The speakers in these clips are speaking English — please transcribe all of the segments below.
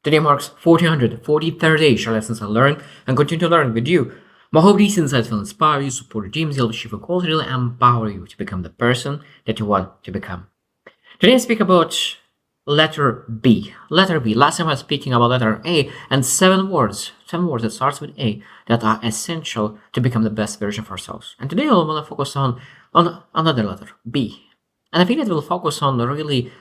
Today marks 1443rd day, share lessons I learn and continue to learn with you. My hope these insights will inspire you, support your dreams, help achieve your goals, really empower you to become the person that you want to become. Today I speak about letter B. Letter B. Last time I was speaking about letter A and seven words that starts with A that are essential to become the best version of ourselves. And today I want to focus on another letter, B. And I think that we'll focus on really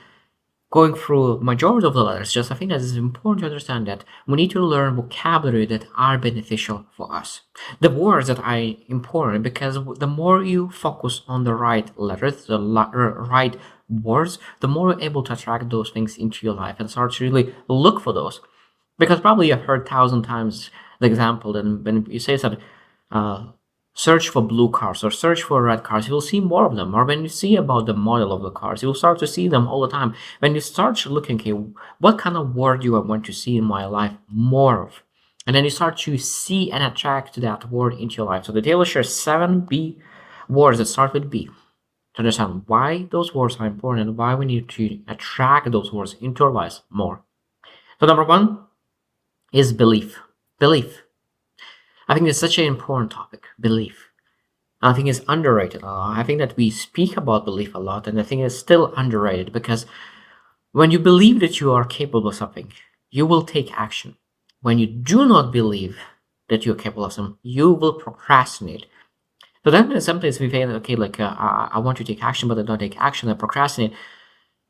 going through majority of the letters. Just I think that it's important to understand that we need to learn vocabulary that are beneficial for us. The words that are important because the more you focus on the right letters, right words, the more you're able to attract those things into your life and start to really look for those. Because probably you've heard 1,000 times the example that when you say that search for blue cars or search for red cars, you will see more of them. Or when you see about the model of the cars, you will start to see them all the time. When you start looking, okay, what kind of word do I want to see in my life more of? And then you start to see and attract that word into your life. So the table shares 7 B words that start with B to understand why those words are important and why we need to attract those words into our lives more. So number 1 is belief. Belief. I think it's such an important topic, belief. I think it's underrated a lot. I think that we speak about belief a lot, and I think it's still underrated because when you believe that you are capable of something, you will take action. When you do not believe that you're capable of something, you will procrastinate. So that means sometimes we feel, okay, like I want to take action, but I don't take action, I procrastinate.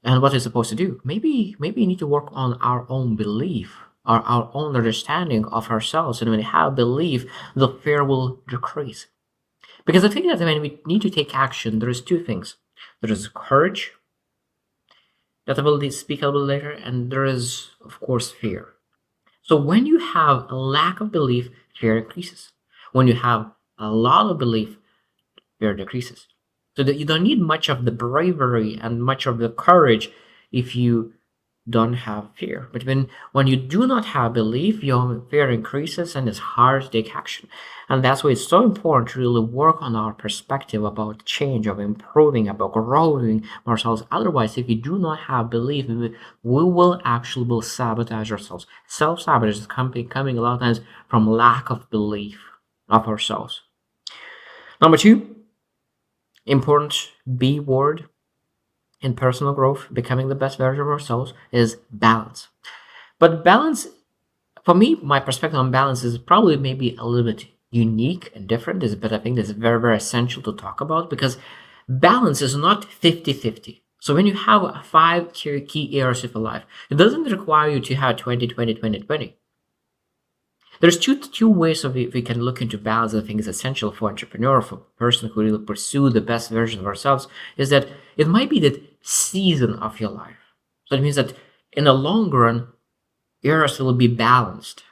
And what are you supposed to do? Maybe you need to work on our own belief, our own understanding of ourselves. And when we have belief, the fear will decrease. Because I think that when we need to take action, there is 2 things. There is courage, that I will speak a little later, and there is, of course, fear. So when you have a lack of belief, fear increases. When you have a lot of belief, fear decreases. So that you don't need much of the bravery and much of the courage if you don't have fear. But when you do not have belief, your fear increases and it's hard to take action. And that's why it's so important to really work on our perspective about change, of improving, about growing ourselves. Otherwise, if you do not have belief, we will actually will sabotage ourselves. Self-sabotage is coming a lot of times from lack of belief of ourselves. Number 2, important B word in personal growth, becoming the best version of ourselves, is balance. But balance, for me, my perspective on balance is probably maybe a little bit unique and different, but I think that's very, very essential to talk about because balance is not 50-50. So when you have 5 key areas of your life, it doesn't require you to have 20-20-20-20. There's two ways of we can look into balance. I think is essential for entrepreneur, for a person who really pursue the best version of ourselves, is that it might be that season of your life. So it means that in the long run, yours will be balanced.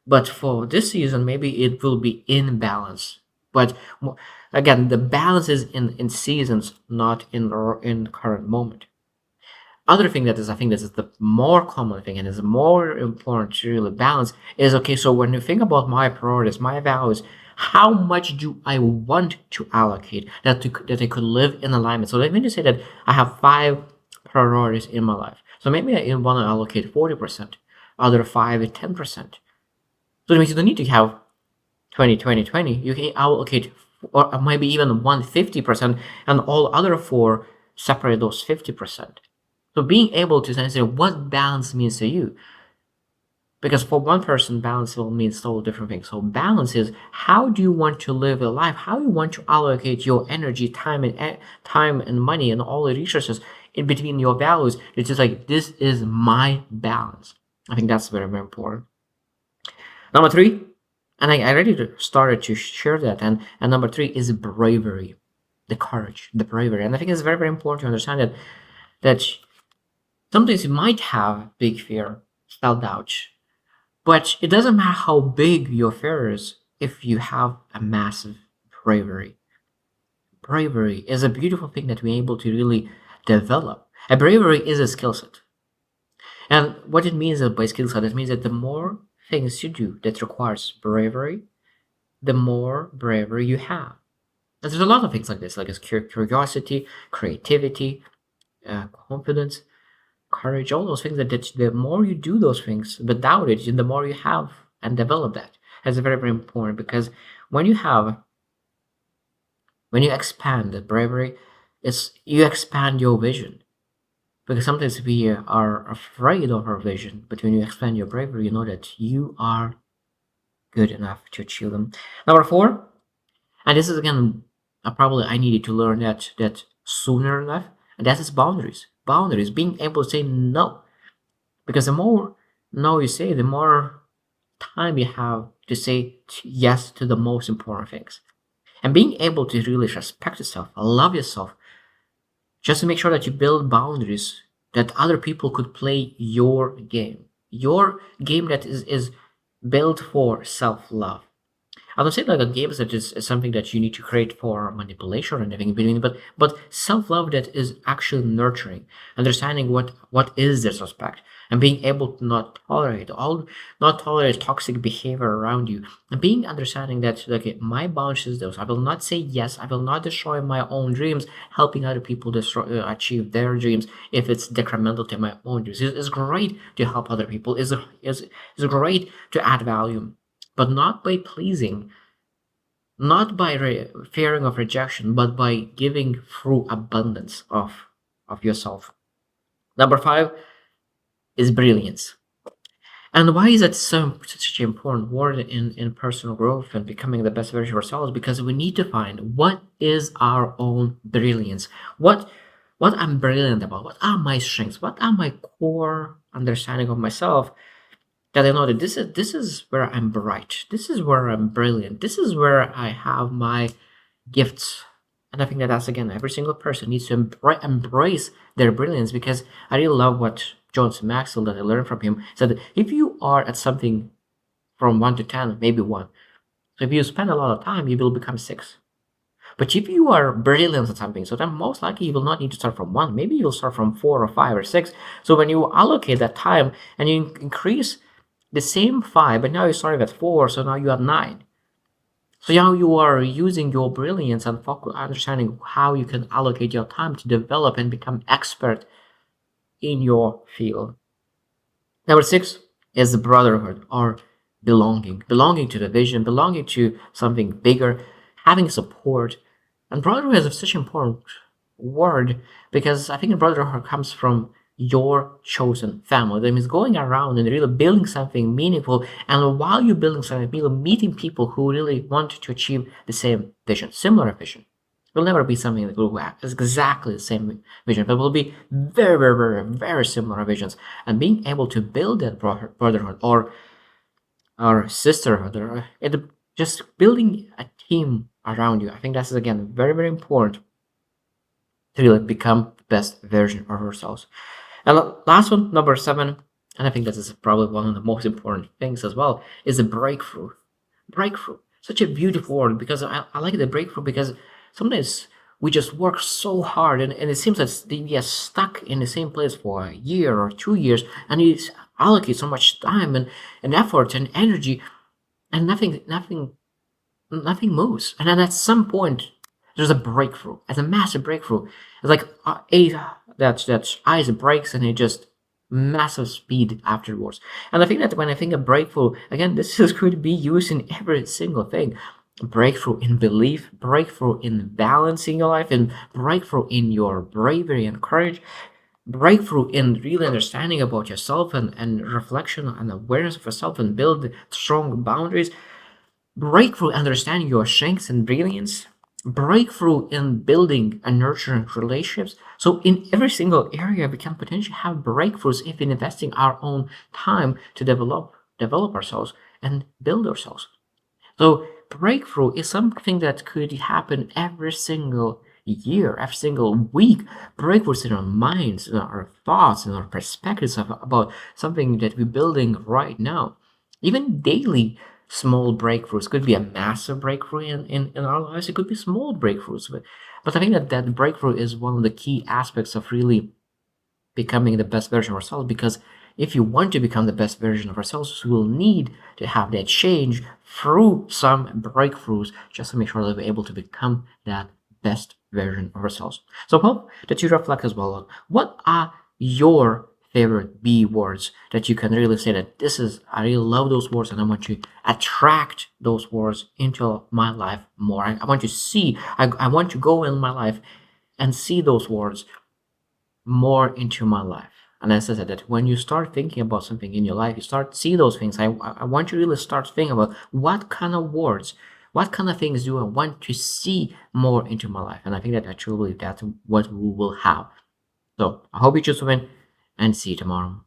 But for this season, maybe it will be in balance. But again, the balance is in seasons, not in current moment. Other thing that is, I think this is the more common thing and is more important to really balance is, okay, so when you think about my priorities, my values, how much do I want to allocate that I could live in alignment? So let me just say that I have 5 priorities in my life. So maybe I want to allocate 40%, other 5 is 10%. So it means you don't need to have 20-20-20. You can allocate or maybe even 150% and all other 4 separate those 50%. So being able to say what balance means to you. Because for one person, balance will mean so different things. So balance is how do you want to live your life? How you want to allocate your energy, time and money and all the resources in between your values. It's just like this is my balance. I think that's very, very important. Number 3, and I already started to share that. And number 3 is bravery, the courage, the bravery. And I think it's very, very important to understand that sometimes you might have big fear, self-doubt, but it doesn't matter how big your fear is if you have a massive bravery. Bravery is a beautiful thing that we're able to really develop. A bravery is a skill set. And what it means by skill set, it means that the more things you do that requires bravery, the more bravery you have. And there's a lot of things like this, like curiosity, creativity, confidence. courage, all those things that the more you do those things without it, the more you have and develop that. That's very, very important because when you have, when you expand the bravery, it's you expand your vision. Because sometimes we are afraid of our vision, but when you expand your bravery, you know that you are good enough to achieve them. Number four, and this is again, probably I needed to learn that sooner enough, and that is boundaries. Boundaries, being able to say no, because the more no you say, the more time you have to say yes to the most important things, and being able to really respect yourself, love yourself, just to make sure that you build boundaries that other people could play your game that is built for self-love. I don't say like a game that is something that you need to create for manipulation or anything in between, but self-love that is actually nurturing, understanding what is disrespect, and being able to not tolerate toxic behavior around you, and being understanding that okay, my boundaries is those. I will not say yes. I will not destroy my own dreams, helping other people achieve their dreams if it's detrimental to my own dreams. It's great to help other people. It's great to add value, but not by pleasing, not by fearing of rejection, but by giving through abundance of yourself. Number five is brilliance. And why is that such an important word in personal growth and becoming the best version of ourselves? Because we need to find what is our own brilliance. What I'm brilliant about, what are my strengths, what are my core understanding of myself, that I know that this is where I'm bright. This is where I'm brilliant. This is where I have my gifts. And I think that that's again every single person needs to embrace their brilliance, because I really love what John C. Maxwell that I learned from him said that if you are at something from 1 to 10, maybe 1. So if you spend a lot of time, you will become 6. But if you are brilliant at something, so then most likely you will not need to start from 1. Maybe you'll start from 4 or 5 or 6. So when you allocate that time and you increase the same 5, but now you're starting at 4, so now you have 9. So now you are using your brilliance and focus, understanding how you can allocate your time to develop and become expert in your field. Number 6 is the brotherhood or belonging, belonging to the vision, belonging to something bigger, having support. And brotherhood is such an important word because I think brotherhood comes from your chosen family. That means going around and really building something meaningful. And while you're building something, you're meeting people who really want to achieve the same vision, similar vision. It will never be something that will have exactly the same vision, but will be very, very, very, very similar visions. And being able to build that brotherhood or sisterhood, or just building a team around you, I think that's again very, very important to really become the best version of ourselves. And last one, number 7, and I think this is probably one of the most important things as well, is the breakthrough. Breakthrough. Such a beautiful word because I like the breakthrough because sometimes we just work so hard and it seems that we are stuck in the same place for a year or 2 years and you allocate so much time and effort and energy and nothing moves. And then at some point, there's a breakthrough. It's a massive breakthrough. It's like that ice breaks and it just massive speed afterwards. And I think that when I think of breakthrough, again, this is going to be used in every single thing. Breakthrough in belief, breakthrough in balancing your life, and breakthrough in your bravery and courage, breakthrough in really understanding about yourself and reflection and awareness of yourself and build strong boundaries, breakthrough understanding your strengths and brilliance, breakthrough in building and nurturing relationships. So in every single area, we can potentially have breakthroughs if we're investing our own time to develop ourselves and build ourselves. So breakthrough is something that could happen every single year, every single week. Breakthroughs in our minds, in our thoughts, in our perspectives about something that we're building right now. Even daily small breakthroughs could be a massive breakthrough in our lives. It could be small breakthroughs. But I think that breakthrough is one of the key aspects of really becoming the best version of ourselves, because if you want to become the best version of ourselves, we will need to have that change through some breakthroughs just to make sure that we're able to become that best version of ourselves. So I hope that you reflect as well on what are your favorite B words that you can really say that this is, I really love those words and I want to attract those words into my life more. I want to see, I want to go in my life and see those words more into my life. And as I said, that when you start thinking about something in your life, you start see those things. I want you to really start thinking about what kind of words, what kind of things do I want to see more into my life. And I think that I truly believe that's what we will have. So I hope you choose to win and see you tomorrow.